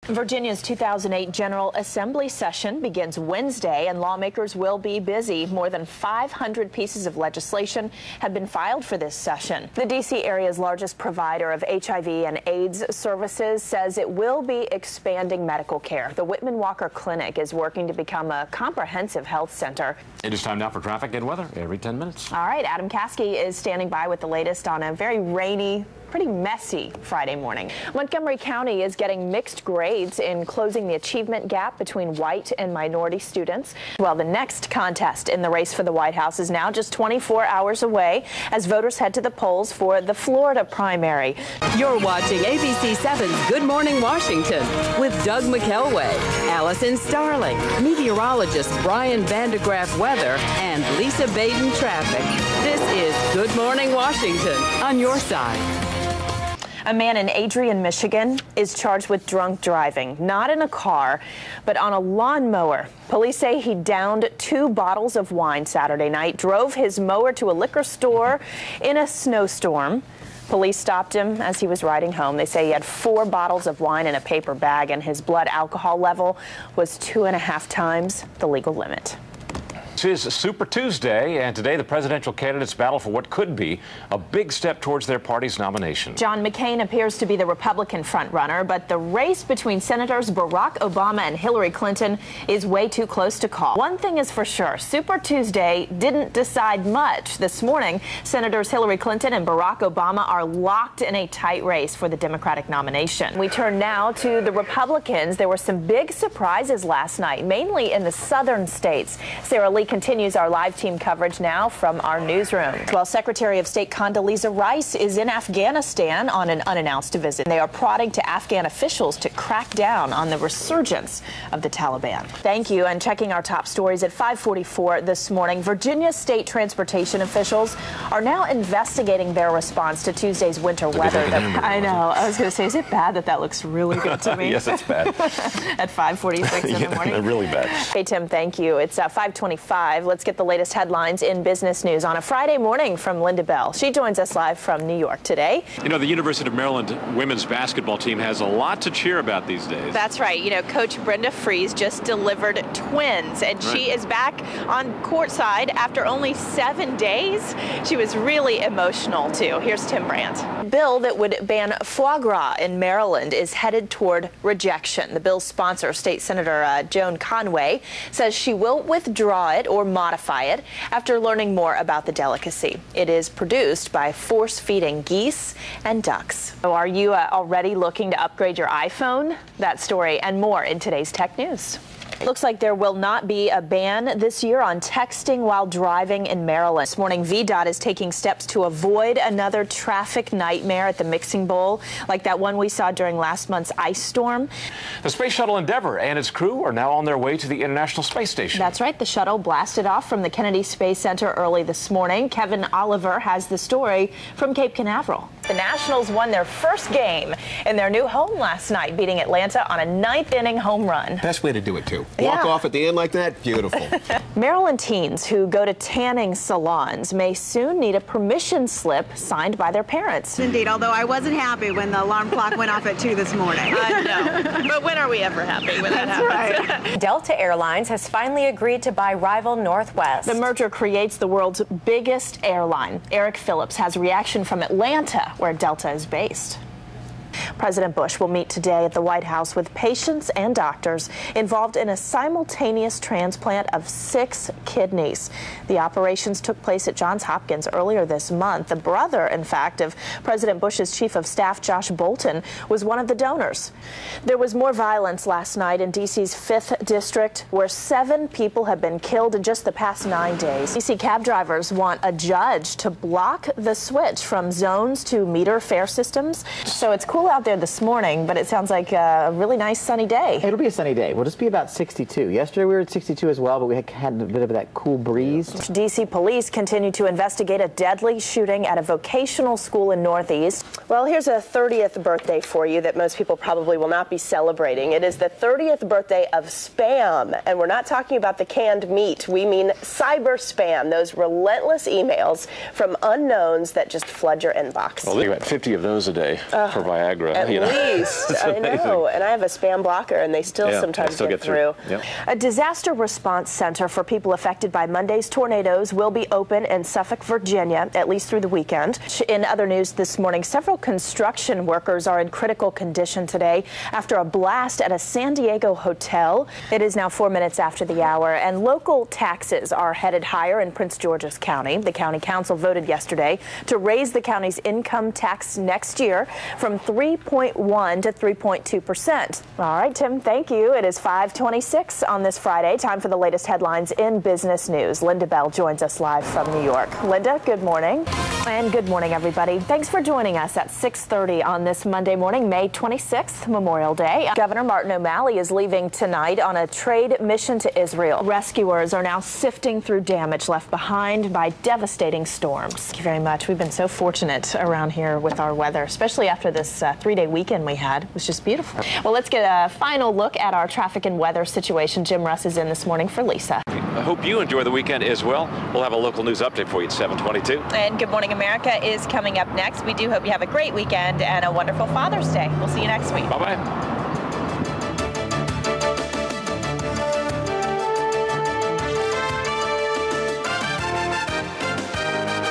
Virginia's 2008 General Assembly session begins Wednesday, and lawmakers will be busy. More than 500 pieces of legislation have been filed for this session. The D.C. area's largest provider of HIV and AIDS services says it will be expanding medical care. The Whitman Walker Clinic is working to become a comprehensive health center. It is time now for traffic and weather every 10 minutes. All right, Adam Caskey is standing by with the latest on a very rainy, pretty messy Friday morning. Montgomery County is getting mixed grades in closing the achievement gap between white and minority students. Well, the next contest in the race for the White House is now just 24 hours away as voters head to the polls for the Florida primary. You're watching ABC 7's Good Morning Washington with Doug McElway, Alison Starling, meteorologist Brian Vandegraff Weather, and Lisa Baden Traffic. This is Good Morning Washington on your side. A man in Adrian, Michigan is charged with drunk driving, not in a car, but on a lawnmower. Police say he downed 2 bottles of wine Saturday night, drove his mower to a liquor store in a snowstorm. Police stopped him as he was riding home. They say he had 4 bottles of wine in a paper bag, and his blood alcohol level was 2.5 times the legal limit. This is Super Tuesday, and today the presidential candidates battle for what could be a big step towards their party's nomination. John McCain appears to be the Republican frontrunner, but the race between Senators Barack Obama and Hillary Clinton is way too close to call. One thing is for sure, Super Tuesday didn't decide much. This morning, Senators Hillary Clinton and Barack Obama are locked in a tight race for the Democratic nomination. We turn now to the Republicans. There were some big surprises last night, mainly in the southern states. Sarah Lee continues our live team coverage now from our newsroom. Well, Secretary of State Condoleezza Rice is in Afghanistan on an unannounced visit. They are prodding to Afghan officials to crack down on the resurgence of the Taliban. Thank you. And checking our top stories at 5:44 this morning, Virginia state transportation officials are now investigating their response to Tuesday's winter weather. I know. I was going to say, is it bad that looks really good to me? Yes, it's bad. At 5:46 in the morning. Really bad. Hey, Tim, thank you. It's 5:25. Let's get the latest headlines in business news on a Friday morning from Linda Bell. She joins us live from New York today. You know, the University of Maryland women's basketball team has a lot to cheer about these days. That's right. You know, Coach Brenda Fries just delivered twins, and she is back on courtside after only 7 days. She was really emotional, too. Here's Tim Brandt. A bill that would ban foie gras in Maryland is headed toward rejection. The bill's sponsor, State Senator Joan Conway, says she will withdraw it or modify it after learning more about the delicacy. It is produced by force-feeding geese and ducks. So are you already looking to upgrade your iPhone? That story and more in today's Tech News. Looks like there will not be a ban this year on texting while driving in Maryland. This morning, VDOT is taking steps to avoid another traffic nightmare at the Mixing Bowl, like that one we saw during last month's ice storm. The Space Shuttle Endeavour and its crew are now on their way to the International Space Station. That's right. The shuttle blasted off from the Kennedy Space Center early this morning. Kevin Oliver has the story from Cape Canaveral. The Nationals won their first game in their new home last night, beating Atlanta on a 9th-inning home run. Best way to do it, too. Walk off at the end like that? Beautiful. Maryland teens who go to tanning salons may soon need a permission slip signed by their parents. Indeed, although I wasn't happy when the alarm clock went off at 2 this morning. I know. But when are we ever happy when that happens? Right. Delta Airlines has finally agreed to buy rival Northwest. The merger creates the world's biggest airline. Eric Phillips has reaction from Atlanta, where Delta is based. President Bush will meet today at the White House with patients and doctors involved in a simultaneous transplant of 6 kidneys. The operations took place at Johns Hopkins earlier this month. The brother, in fact, of President Bush's chief of staff, Josh Bolten, was one of the donors. There was more violence last night in D.C.'s 5th District, where 7 people have been killed in just the past 9 days. D.C. cab drivers want a judge to block the switch from zones to meter fare systems. So it's cool out there this morning, but it sounds like a really nice sunny day. It'll be a sunny day. We'll just be about 62. Yesterday we were at 62 as well, but we had a bit of that cool breeze. D.C. police continue to investigate a deadly shooting at a vocational school in Northeast. Well, here's a 30th birthday for you that most people probably will not be celebrating. It is the 30th birthday of spam, and we're not talking about the canned meat. We mean cyber spam, those relentless emails from unknowns that just flood your inbox. Well, you got 50 of those a day for Viagra. Viagra. At least. I know. And I have a spam blocker, and they still sometimes still get through. Yep. A disaster response center for people affected by Monday's tornadoes will be open in Suffolk, Virginia, at least through the weekend. In other news this morning, several construction workers are in critical condition today after a blast at a San Diego hotel. It is now 4 minutes after the hour, and local taxes are headed higher in Prince George's County. The county council voted yesterday to raise the county's income tax next year from 3.1 to 3.2%. All right, Tim, thank you. It is 5:26 on this Friday. Time for the latest headlines in business news. Linda Bell joins us live from New York. Linda, good morning. And good morning, everybody. Thanks for joining us at 6:30 on this Monday morning, May 26th, Memorial Day. Governor Martin O'Malley is leaving tonight on a trade mission to Israel. Rescuers are now sifting through damage left behind by devastating storms. Thank you very much. We've been so fortunate around here with our weather, especially after this 3-day weekend we had. It was just beautiful. Well, let's get a final look at our traffic and weather situation. Jim Russ is in this morning for Lisa. I hope you enjoy the weekend as well. We'll have a local news update for you at 7:22. And Good Morning America is coming up next. We do hope you have a great weekend and a wonderful Father's Day. We'll see you next week. Bye-bye.